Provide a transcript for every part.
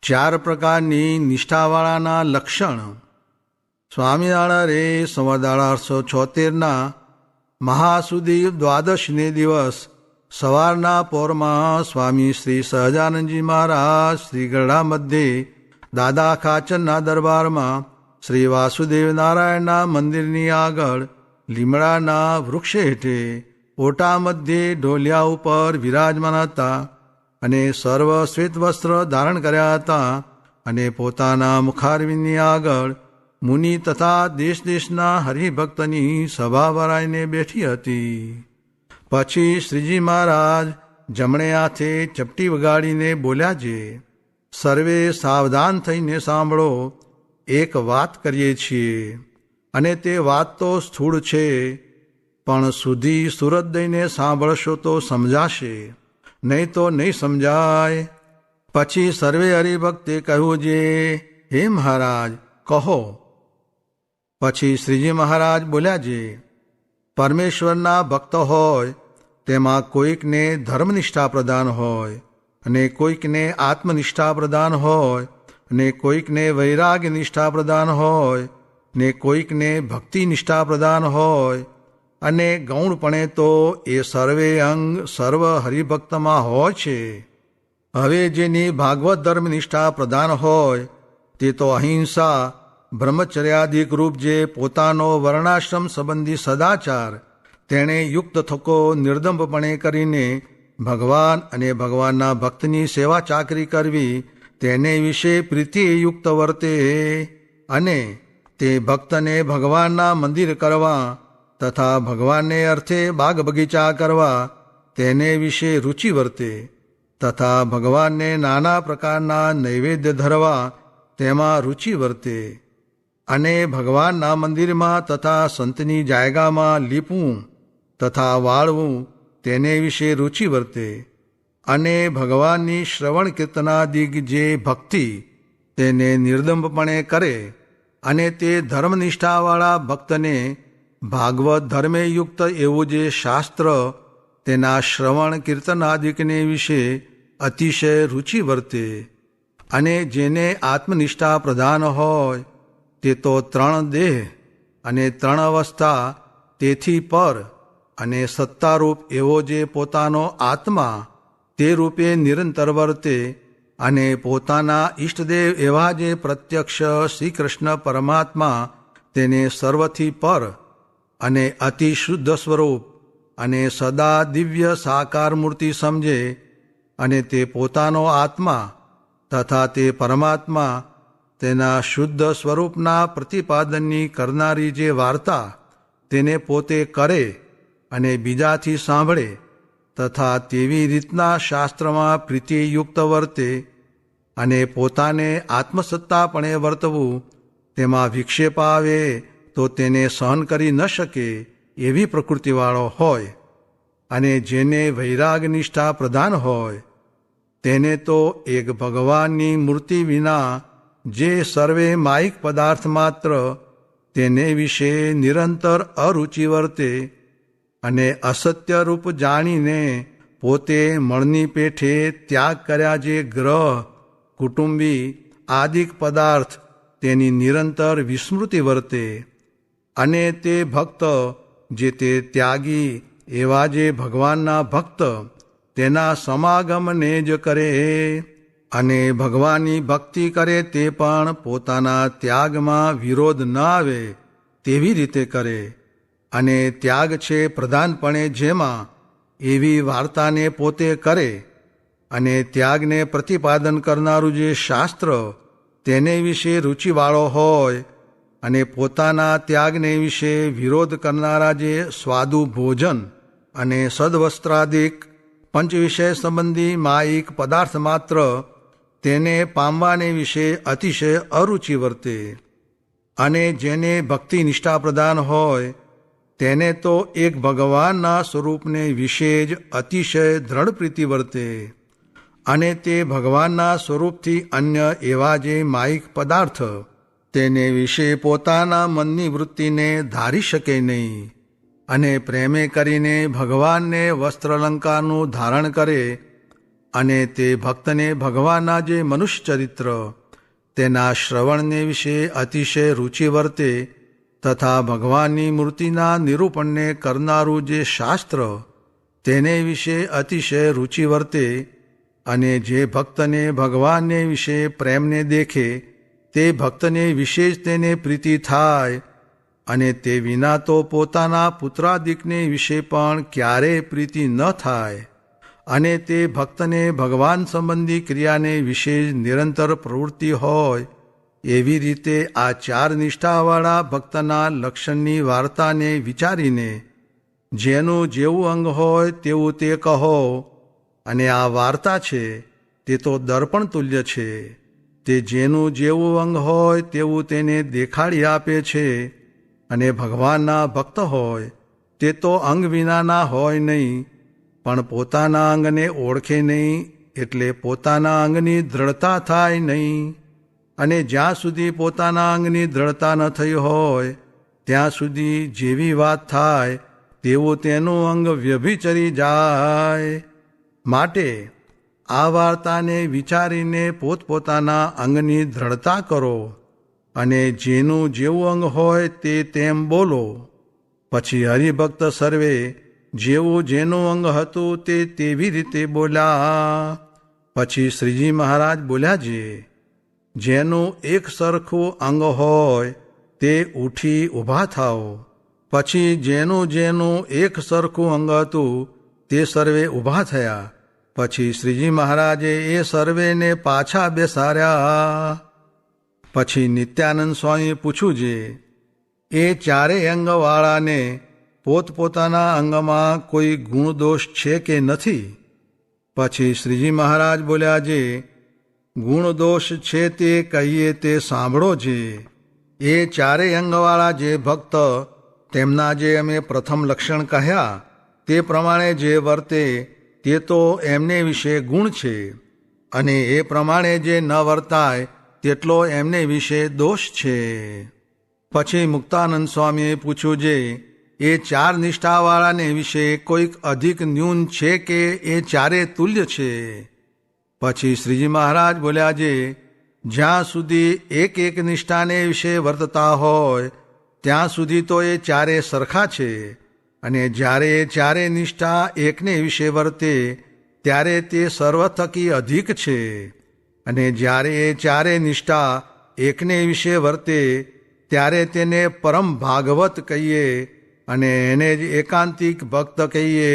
ચાર પ્રકારની નિષ્ઠાવાળાના લક્ષણ. સ્વામિનારાયણ રે સંવત 1876 મહાસુદી દ્વાદશને દિવસ સવારના પોરમાં સ્વામી શ્રી સહજાનંદજી મહારાજ શ્રી ગરડા મધ્યે દાદા ખાચરના દરબારમાં શ્રી વાસુદેવ નારાયણના મંદિરની આગળ લીમડાના વૃક્ષ હેઠે ઓટા મધ્યે ઢોલિયા ઉપર વિરાજમાન હતા અને સર્વ શ્વેત વસ્ત્ર ધારણ કર્યા હતા અને પોતાના મુખારવિંદની આગળ મુનિ તથા દેશ દેશના હરિભક્તની સભા ભરાઈને બેઠી હતી. પછી શ્રીજી મહારાજ જમણે હાથે ચપટી વગાડીને બોલ્યા છે, સર્વે સાવધાન થઈને સાંભળો, એક વાત કરીએ છીએ અને તે વાત તો સ્થૂળ છે, પણ સુધી સુરત દઈને સાંભળશો તો સમજાશે, નહીં તો નહીં સમજાય. પછી સર્વે હરિભક્તે કહ્યું છે, હે મહારાજ કહો. પછી શ્રીજી મહારાજ બોલ્યા છે, પરમેશ્વરના ભક્ત હોય તેમાં કોઈકને ધર્મનિષ્ઠા પ્રદાન હોય અને કોઈકને આત્મનિષ્ઠા પ્રદાન હોય અને કોઈકને વૈરાગ્ય નિષ્ઠા પ્રદાન હોય ને કોઈકને ભક્તિ નિષ્ઠા પ્રદાન હોય અને ગૌણપણે તો એ સર્વે અંગ સર્વ હરિભક્તમાં હોય છે. હવે જેની ભાગવત ધર્મનિષ્ઠા પ્રદાન હોય તે તો અહિંસા બ્રહ્મચર્યાદિક રૂપ જે પોતાનો વર્ણાશ્રમ સંબંધી સદાચાર તેણે યુક્ત થકો નિર્દંભપણે કરીને ભગવાન અને ભગવાનના ભક્તની સેવા ચાકરી કરવી તેને વિશે પ્રીતિયુક્ત વર્તે અને તે ભક્તને ભગવાનના મંદિર કરવા તથા ભગવાનને અર્થે બાગ બગીચા કરવા તેને વિશે રુચિ વર્તે તથા ભગવાનને નાના પ્રકારના નૈવેદ્ય ધરવા તેમાં રુચિ વર્તે અને ભગવાનના મંદિરમાં તથા સંતની જાયગામાં લીપવું તથા વાળવું તેને વિશે રુચિ વર્તે અને ભગવાનની શ્રવણ કીર્તનાદિક જે ભક્તિ તેને નિર્દંભપણે કરે અને તે ધર્મનિષ્ઠાવાળા ભક્તને ભાગવત ધર્મે યુક્ત એવું જે શાસ્ત્ર તેના શ્રવણ કીર્તનાદિકને વિશે અતિશય રુચિ વર્તે અને જેને આત્મનિષ્ઠા પ્રધાન હોય તે તો 3 દેહ અને 3 અવસ્થા તેથી પર અને સત્તારૂપ એવો જે પોતાનો આત્મા તે રૂપે નિરંતર વર્તે અને પોતાના ઈષ્ટદેવ એવા જે પ્રત્યક્ષ શ્રી કૃષ્ણ પરમાત્મા તેને સર્વથી પર અને અતિ શુદ્ધ સ્વરૂપ અને સદા દિવ્ય સાકાર મૂર્તિ સમજે અને તે પોતાનો આત્મા તથા તે પરમાત્મા તેના શુદ્ધ સ્વરૂપના પ્રતિપાદનની કરનારી જે વાર્તા તેને પોતે કરે અને બીજાથી સાંભળે તથા તેવી રીતના શાસ્ત્રમાં પ્રીતિયુક્ત વર્તે અને પોતાને આત્મસત્તાપણે વર્તવું તેમાં વિક્ષેપ આવે તો તેને સહન કરી ન શકે એવી પ્રકૃતિવાળો હોય અને જેને વૈરાગ નિષ્ઠા પ્રધાન હોય તેને તો એક ભગવાનની મૂર્તિ વિના જે સર્વે માયિક પદાર્થ માત્ર તેને વિશે નિરંતર અરુચિ વર્તે અને અસત્ય રૂપ જાણીને પોતે મળની પેઠે ત્યાગ કર્યા જે ગ્રહ કુટુંબી આદિક પદાર્થ તેની નિરંતર વિસ્મૃતિ વર્તે અને તે ભક્ત જે તે ત્યાગી એવા જે ભગવાનના ભક્ત તેના સમાગમને જ કરે અને ભગવાનની ભક્તિ કરે તે પણ પોતાના ત્યાગમાં વિરોધ ન આવે તેવી રીતે કરે અને ત્યાગ છે પ્રધાનપણે જેમાં એવી વાર્તાને પોતે કરે અને ત્યાગને પ્રતિપાદન કરનારું જે શાસ્ત્ર તેને વિશે રુચિવાળો હોય અને પોતાના ત્યાગને વિશે વિરોધ કરનારા જે સ્વાદુ ભોજન અને સદવસ્ત્રાદિક પંચવિષય સંબંધી માયિક પદાર્થ માત્ર તેને પામવાને વિશે અતિશય અરુચિ વર્તે અને જેને ભક્તિ નિષ્ઠા પ્રદાન હોય તેને તો એક ભગવાનના સ્વરૂપને વિશે જ અતિશય દ્રઢ પ્રીતિ વર્તે અને તે ભગવાનના સ્વરૂપથી અન્ય એવા જે માયિક પદાર્થ તેને વિશે પોતાના મનની વૃત્તિને ધારી શકે નહીં અને પ્રેમે કરીને ભગવાનને વસ્ત્રલંકારનું ધારણ કરે અને તે ભક્તને ભગવાનના જે મનુષ્ય ચરિત્ર તેના શ્રવણને વિશે અતિશય રુચિ વર્તે તથા ભગવાનની મૂર્તિના નિરૂપણને કરનારું જે શાસ્ત્ર તેને વિશે અતિશય રુચિ વર્તે અને જે ભક્તને ભગવાનને વિશે પ્રેમને દેખે તે ભક્તને વિશે જ તેને પ્રીતિ થાય અને તે વિના તો પોતાના પુત્રાદિકને વિશે પણ ક્યારેય પ્રીતિ ન થાય અને તે ભક્તને ભગવાન સંબંધી ક્રિયાને વિશે જ નિરંતર પ્રવૃત્તિ હોય એવી રીતે આ ચાર નિષ્ઠાવાળા ભક્તના લક્ષણની વાર્તાને વિચારીને જેનું જેવું અંગ હોય તેવું તે કહો. અને આ વાર્તા છે તે તો દર્પણ તુલ્ય છે. તે જેનું જેવું અંગ હોય તેવું તેને દેખાડી આપે છે અને ભગવાનના ભક્ત હોય તે તો અંગ વિનાના હોય નહીં પણ પોતાના અંગને ઓળખે નહીં એટલે પોતાના અંગની દ્રઢતા થાય નહીં. અને જ્યાં સુધી પોતાના અંગની દ્રઢતા ન થઈ હોય ત્યાં સુધી જેવી વાત થાય તેવું તેનું અંગ વ્યભિચરી જાય. માટે આ વાર્તાને વિચારીને પોતપોતાના અંગની દ્રઢતા કરો અને જેનું જેવું અંગ હોય તે તેમ બોલો. પછી હરિભક્ત સર્વે જેવું જેનું અંગ હતું તે તેવી રીતે બોલ્યા. પછી શ્રીજી મહારાજ બોલ્યા છે, જેનું એક સરખું અંગ હોય તે ઉઠી ઊભા થાઓ. પછી જેનું જેનું એક સરખું અંગ હતું તે સર્વે ઊભા થયા. પછી શ્રીજી મહારાજે એ સર્વેને પાછા બેસાડ્યા. પછી નિત્યાનંદ સ્વામીએ પૂછ્યું છે, એ ચારેય અંગવાળાને પોતપોતાના અંગમાં કોઈ ગુણ દોષ છે કે નથી? પછી શ્રીજી મહારાજ બોલ્યા છે, ગુણ દોષ છે તે કહીએ તે સાંભળો છે. એ ચારેય અંગવાળા જે ભક્ત તેમના જે અમે પ્રથમ લક્ષણ કહ્યા તે પ્રમાણે જે વર્તે તે તો એમને વિશે ગુણ છે અને એ પ્રમાણે જે ન વર્તાય તેટલો એમને વિશે દોષ છે. પછી મુક્તાનંદ સ્વામીએ પૂછ્યું છે, એ ચાર નિષ્ઠાવાળાને વિશે કોઈક અધિક ન્યૂન છે કે એ ચારે તુલ્ય છે? પછી શ્રીજી મહારાજ બોલ્યા છે, જ્યાં સુધી એક એક નિષ્ઠાને વિશે વર્તતા હોય ત્યાં સુધી તો એ ચારે સરખા છે અને જ્યારે એ ચારે નિષ્ઠા એકને વિશે વર્તે ત્યારે તે સર્વ થકી અધિક છે અને જ્યારે એ ચારે નિષ્ઠા એકને વિશે વર્તે ત્યારે તેને પરમ ભાગવત કહીએ અને એને જ એકાંતિક ભક્ત કહીએ.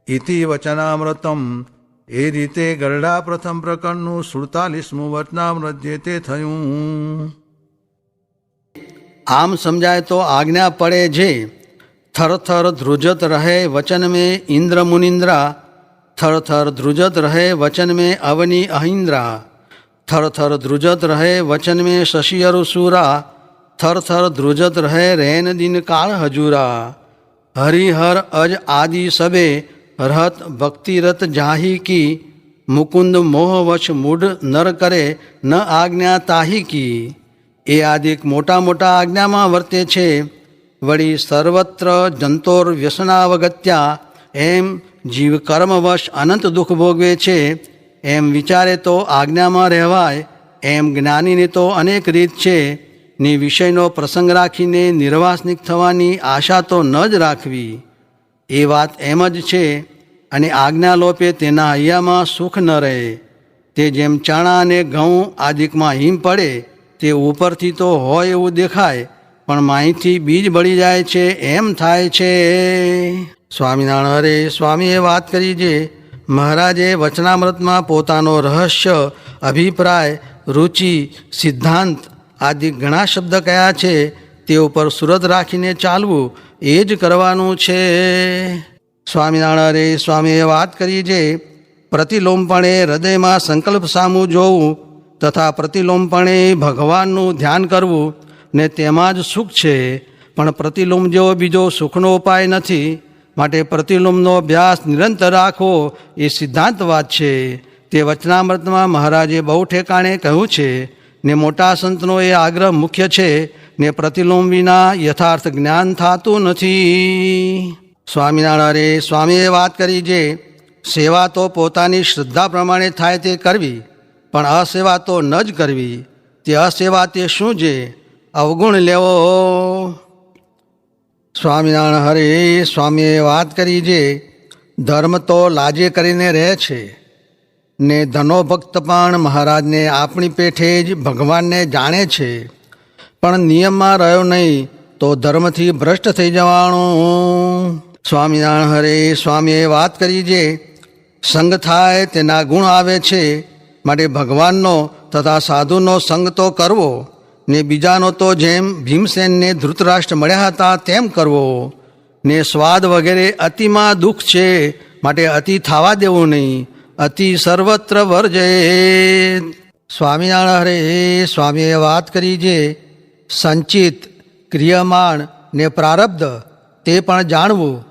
ઇતિ વચનામૃતમ. એ રીતે ગરડા પ્રથમ પ્રકરણનું 47મું વચનામૃત જે તે થયું. આમ સમજાય તો આજ્ઞા પડે જે થર થર ધ્રુજત રહે વચન में इंद्र मुनिंद्रा, थर थर ध्रुजत रहे वचन में अवनी अहिंद्रा, थर थर ध्रुजत रहे वचन में शशि अरुसूरा, थर थर ध्रुजत रहे रैन दिन काल हजूरा. हरिहर अज आदि सबे रहत भक्तिरत जाही की, मुकुंद मोहवश मूढ़ नर करे न આજ્ઞા તાહી કી. એ આદિક મોટા મોટા આજ્ઞામાં વર્તે છે, વળી સર્વત્ર જંતોર વ્યસનાવગત્યા, એમ જીવ કર્મવશ અનંત દુઃખ ભોગવે છે. એમ વિચારે તો આજ્ઞામાં રહેવાય, એમ જ્ઞાનીની તો અનેક રીત છે. ની વિષયનો પ્રસંગ રાખીને નિર્વાસનિક થવાની આશા તો ન જ રાખવી. એ વાત એમ જ છે અને આજ્ઞા લોપે તેના હૈયામાં સુખ ન રહે. તે જેમ ચણા અને ઘઉં આદિકમાં હિમ પડે તે ઉપરથી તો હોય એવું દેખાય પણ માહીથી બીજ બળી જાય છે એમ થાય છે. સ્વામિનારાયણ. હરે સ્વામીએ વાત કરી છે, મહારાજે વચનામૃતમાં પોતાનો રહસ્ય, અભિપ્રાય, રુચિ, સિદ્ધાંત આદિ ઘણા શબ્દ કયા છે તે ઉપર સુરત રાખીને ચાલવું એ જ કરવાનું છે. સ્વામિનારાયણ. હરે સ્વામીએ વાત કરી છે, પ્રતિલોમપણે હૃદયમાં સંકલ્પ સામું જોવું તથા પ્રતિલોમપણે ભગવાનનું ધ્યાન કરવું ને તેમાં જ સુખ છે. પણ પ્રતિલોમ જેવો બીજો સુખનો ઉપાય નથી. માટે પ્રતિલોમનો અભ્યાસ નિરંતર રાખવો એ સિદ્ધાંત વાત છે. તે વચનામૃતમાં મહારાજે બહુ ઠેકાણે કહ્યું છે ને મોટા સંતનો એ આગ્રહ મુખ્ય છે ને પ્રતિલોમ વિના યથાર્થ જ્ઞાન થતું નથી. સ્વામિનારાયણ. સ્વામીએ વાત કરી છે, સેવા તો પોતાની શ્રદ્ધા પ્રમાણે થાય તે કરવી, પણ અસેવા તો ન જ કરવી. તે અસેવા તે શું છે? અવગુણ લેવો. સ્વામિનારાયણ હરે સ્વામીએ વાત કરી છે, ધર્મ તો લાજે કરીને રહે છે ને ધનો ભક્ત પણ મહારાજને આપણી પેઠે જ ભગવાનને જાણે છે, પણ નિયમમાં રહ્યો નહીં તો ધર્મથી ભ્રષ્ટ થઈ જવાનું. સ્વામિનારાયણ હરે સ્વામીએ વાત કરી છે, સંગ થાય તેના ગુણ આવે છે, માટે ભગવાનનો તથા સાધુનો સંગ તો કરવો ને બીજાનો તો જેમ ભીમસેનને ધૃતરાષ્ટ્ર મળ્યા હતા તેમ કરવો. ને સ્વાદ વગેરે અતિમાં દુઃખ છે, માટે અતિ થવા દેવું નહીં. અતિ સર્વત્ર વર્જે. સ્વામિનારાયણ હરે સ્વામીએ વાત કરી છે, સંચિત, ક્રિયમાણ ને પ્રારબ્ધ તે પણ જાણવું.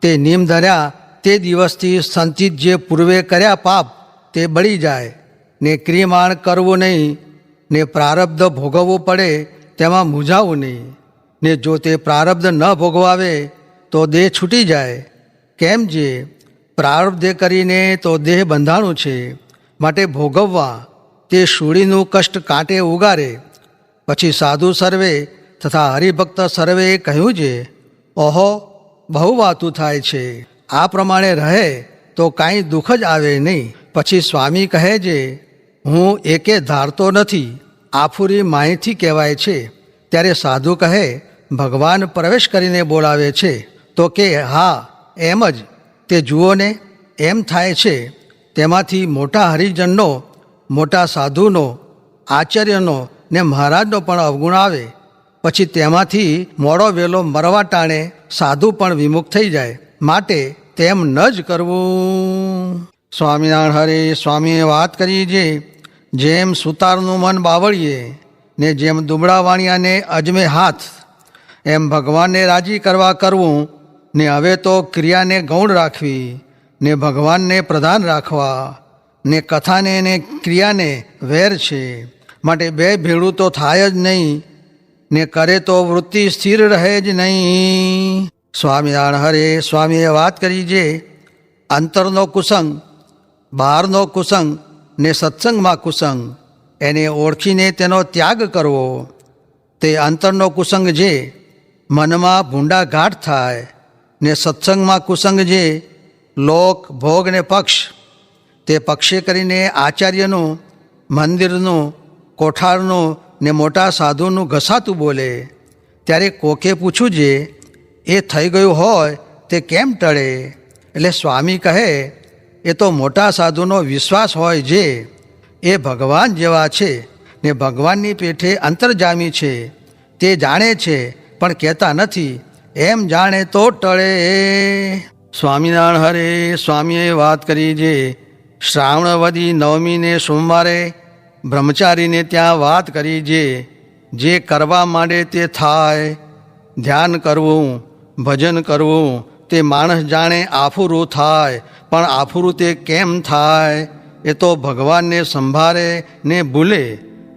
તે નિયમ ધર્યા તે દિવસથી સંચિત જે પૂર્વે કર્યા પાપ તે બળી જાય, ને ક્રિયમાણ કરવું નહીં, ને પ્રારબ્ધ ભોગવવું પડે તેમાં મૂંઝાવું નહીં. ને જો તે પ્રારબ્ધ ન ભોગવાવે તો દેહ છૂટી જાય. કેમ છે? પ્રારબ્ધે કરીને તો દેહ બંધાણું છે, માટે ભોગવવા. તે શૂળીનું કષ્ટ કાંટે ઉગારે. પછી સાધુ સર્વે તથા હરિભક્ત સર્વે કહ્યું છે, ઓહો બહુ વાતું થાય છે. આ પ્રમાણે રહે તો કાંઈ દુઃખ જ આવે નહીં. પછી સ્વામી કહે છે, હું એકે ધારતો નથી, આફુરી માહિતી કહેવાય છે. ત્યારે સાધુ કહે, ભગવાન પ્રવેશ કરીને બોલાવે છે. તો કે હા એમ જ. તે જુઓ ને એમ થાય છે. તેમાંથી મોટા હરિજનનો, મોટા સાધુનો, આચાર્યનો ને મહારાજનો પણ અવગુણ આવે. પછી તેમાંથી મોડો વેલો મરવા ટાણે સાધુ પણ વિમુખ થઈ જાય. માટે તેમ ન જ કરવું. સ્વામિનારાયણ હરે સ્વામીએ વાત કરી છે, જેમ સુતારનું મન બાવળીએ ને જેમ દુબળા વાણિયાને અજમે હાથ, એમ ભગવાનને રાજી કરવા કરવું. ને હવે તો ક્રિયાને ગૌણ રાખવી, ને ભગવાનને પ્રધાન રાખવા. ને કથાને ને ક્રિયાને વેર છે, માટે બે ભેળું તો થાય જ નહીં. ને કરે તો વૃત્તિ સ્થિર રહે જ નહીં. સ્વામિનારાયણ હરે સ્વામીએ વાત કરી છે, અંતરનો કુસંગ, બહારનો કુસંગ ને સત્સંગમાં કુસંગ, એને ઓળખીને તેનો ત્યાગ કરવો. તે અંતરનો કુસંગ જે મનમાં ભૂંડા ઘાટ થાય, ને સત્સંગમાં કુસંગ જે લોક ભોગ ને પક્ષ, તે પક્ષે કરીને આચાર્યનું, મંદિરનું, કોઠારનું ને મોટા સાધુનું ઘસાતું બોલે. ત્યારે કોકે પૂછ્યું છે, એ થઈ ગયું હોય તે કેમ ટળે? એટલે સ્વામી કહે, એ તો મોટા સાધુનો વિશ્વાસ હોય જે એ ભગવાન જેવા છે ને ભગવાનની પેઠે અંતર્જામી છે. તે જાણે છે પણ કહેતા નથી. એમ જાણે તો ટળે. સ્વામિનારાયણ હરે સ્વામીએ વાત કરી છે, શ્રાવણવદી નવમીને સોમવારે બ્રહ્મચારીને ત્યાં વાત કરી છે, જે કરવા માંડે તે થાય. ધ્યાન કરવું, ભજન કરવું તે માણસ જાણે આફુરું થાય, પણ આફુરું તે કેમ થાય? એ તો ભગવાનને સંભાળે ને ભૂલે,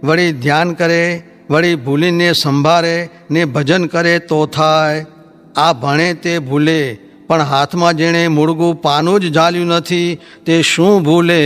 વળી ધ્યાન કરે, વળી ભૂલીને સંભાળે ને ભજન કરે તો થાય. આ ભણે તે ભૂલે, પણ હાથમાં જેણે મૂળગું પાનું જ ઝાલ્યું નથી તે શું ભૂલે?